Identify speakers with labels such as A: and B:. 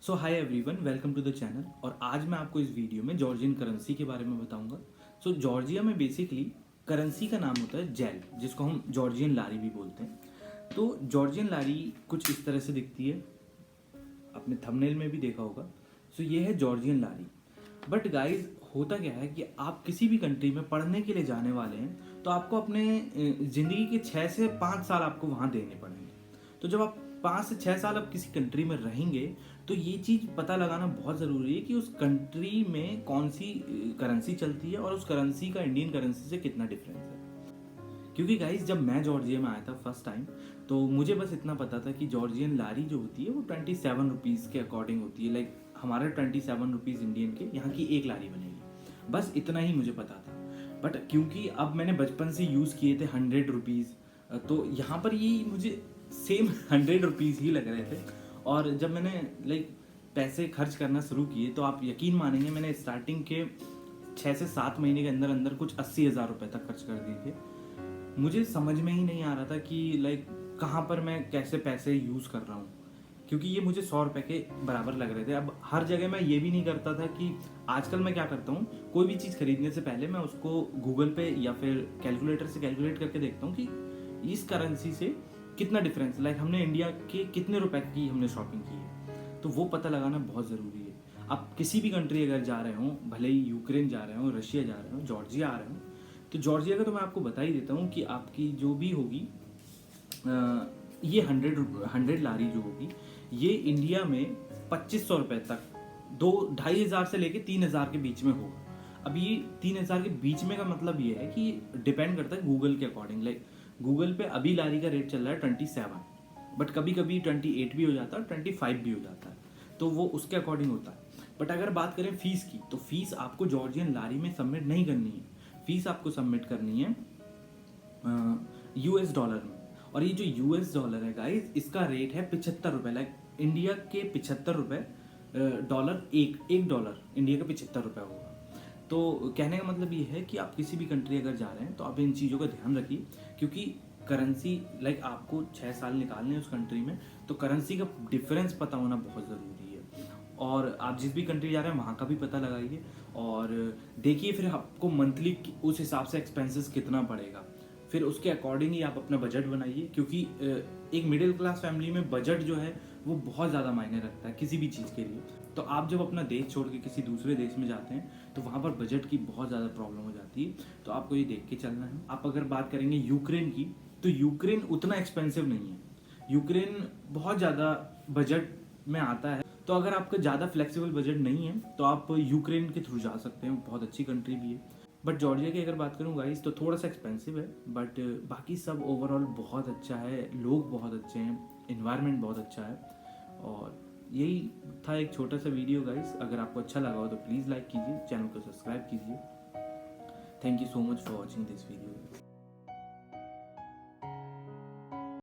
A: So hi everyone, welcome to the channel. और आज मैं आपको इस वीडियो में जॉर्जियन करेंसी के बारे में बताऊंगा। सो जॉर्जिया में बेसिकली करेंसी का नाम होता है जेल, जिसको हम जॉर्जियन लारी भी बोलते हैं। तो जॉर्जियन लारी कुछ इस तरह से दिखती है, आपने थंबनेल में भी देखा होगा। सो ये है जॉर्जियन लारी। बट गाइस, होता क्या है कि आप किसी भी कंट्री में पढ़ने के लिए जाने वाले हैं तो आपको अपने ज़िंदगी के 6 से 5 साल आपको वहाँ देने पड़ेंगे। तो जब आप 5 से 6 साल आप किसी कंट्री में रहेंगे तो ये चीज़ पता लगाना बहुत ज़रूरी है कि उस कंट्री में कौन सी करेंसी चलती है और उस करेंसी का इंडियन करेंसी से कितना डिफरेंस है। क्योंकि गाइस, जब मैं जॉर्जिया में आया था फर्स्ट टाइम, तो मुझे बस इतना पता था कि जॉर्जियन लारी जो होती है वो 27 रुपीज़ के अकॉर्डिंग होती है। लाइक हमारे 27 रुपीज़ इंडियन के यहाँ की एक लारी बनेगी, बस इतना ही मुझे पता था। बट क्योंकि अब मैंने बचपन से यूज़ किए थे 100 रुपीज़, तो यहाँ पर ये मुझे सेम 100 रुपीज़ ही लग रहे थे। और जब मैंने लाइक पैसे खर्च करना शुरू किए तो आप यकीन मानेंगे, मैंने स्टार्टिंग के 6 से 7 महीने के अंदर अंदर कुछ 80,000 रुपये तक खर्च कर दिए थे। मुझे समझ में ही नहीं आ रहा था कि लाइक कहाँ पर मैं कैसे पैसे यूज़ कर रहा हूँ, क्योंकि ये मुझे 100 रुपये के बराबर लग रहे थे। अब हर जगह मैं ये भी नहीं करता था कि आजकल मैं क्या करता हूँ, कोई भी चीज़ खरीदने से पहले मैं उसको गूगल पे या फिर कैलकुलेटर से कैलकुलेट करके देखता हूँ कि इस करेंसी से कितना डिफरेंस, लाइक हमने इंडिया के कितने रुपए की हमने शॉपिंग की है, तो वो पता लगाना बहुत ज़रूरी है। आप किसी भी कंट्री अगर जा रहे हो, भले ही यूक्रेन जा रहे हो, रशिया जा रहे हो, जॉर्जिया आ रहे हो, तो जॉर्जिया का तो मैं आपको बता ही देता हूँ कि आपकी जो भी होगी ये 100 लारी जो होगी, ये इंडिया में 2500 रुपये तक 2-2,500 से लेके 3,000 के बीच में होगा। अब ये 3,000 के बीच में का मतलब ये है कि डिपेंड करता है गूगल के अकॉर्डिंग। लाइक गूगल पे अभी लारी का रेट चल रहा है 27, बट कभी कभी 28 भी हो जाता है, 25 भी हो जाता है, तो वो उसके अकॉर्डिंग होता है। बट अगर बात करें फीस की, तो फीस आपको जॉर्जियन लारी में सबमिट नहीं करनी है। फीस आपको सबमिट करनी है यूएस डॉलर में। और ये जो यूएस डॉलर है गाइस, इसका रेट है 75 रुपये। लाइक इंडिया के 75 रुपये डॉलर, एक डॉलर इंडिया का 75 रुपये होगा। तो कहने का मतलब ये है कि आप किसी भी कंट्री अगर जा रहे हैं तो आप इन चीज़ों का ध्यान रखिए, क्योंकि करेंसी लाइक आपको 6 साल निकालने हैं उस कंट्री में, तो करेंसी का डिफरेंस पता होना बहुत ज़रूरी है। और आप जिस भी कंट्री जा रहे हैं वहाँ का भी पता लगाइए और देखिए फिर आपको मंथली उस हिसाब से एक्सपेंसेस कितना पड़ेगा, फिर उसके अकॉर्डिंग ही आप अपना बजट बनाइए। क्योंकि एक मिडिल क्लास फैमिली में बजट जो है वो बहुत ज़्यादा मायने रखता है किसी भी चीज़ के लिए। तो आप जब अपना देश छोड़ के किसी दूसरे देश में जाते हैं तो वहाँ पर बजट की बहुत ज़्यादा प्रॉब्लम हो जाती है, तो आपको ये देख के चलना है। आप अगर बात करेंगे यूक्रेन की, तो यूक्रेन उतना एक्सपेंसिव नहीं है, यूक्रेन बहुत ज़्यादा बजट में आता है। तो अगर आपका ज़्यादा फ्लेक्सिबल बजट नहीं है तो आप यूक्रेन के थ्रू जा सकते हैं, बहुत अच्छी कंट्री भी है। बट जॉर्जिया की अगर बात करूँ गाइस, तो थोड़ा सा एक्सपेंसिव है, बट बाकी सब ओवरऑल बहुत अच्छा है, लोग बहुत अच्छे हैं, इन्वायरमेंट बहुत अच्छा है। और यही था एक छोटा सा वीडियो गाइस। अगर आपको अच्छा लगा हो तो प्लीज़ लाइक कीजिए, चैनल को सब्सक्राइब कीजिए। Thank you so much for watching this video.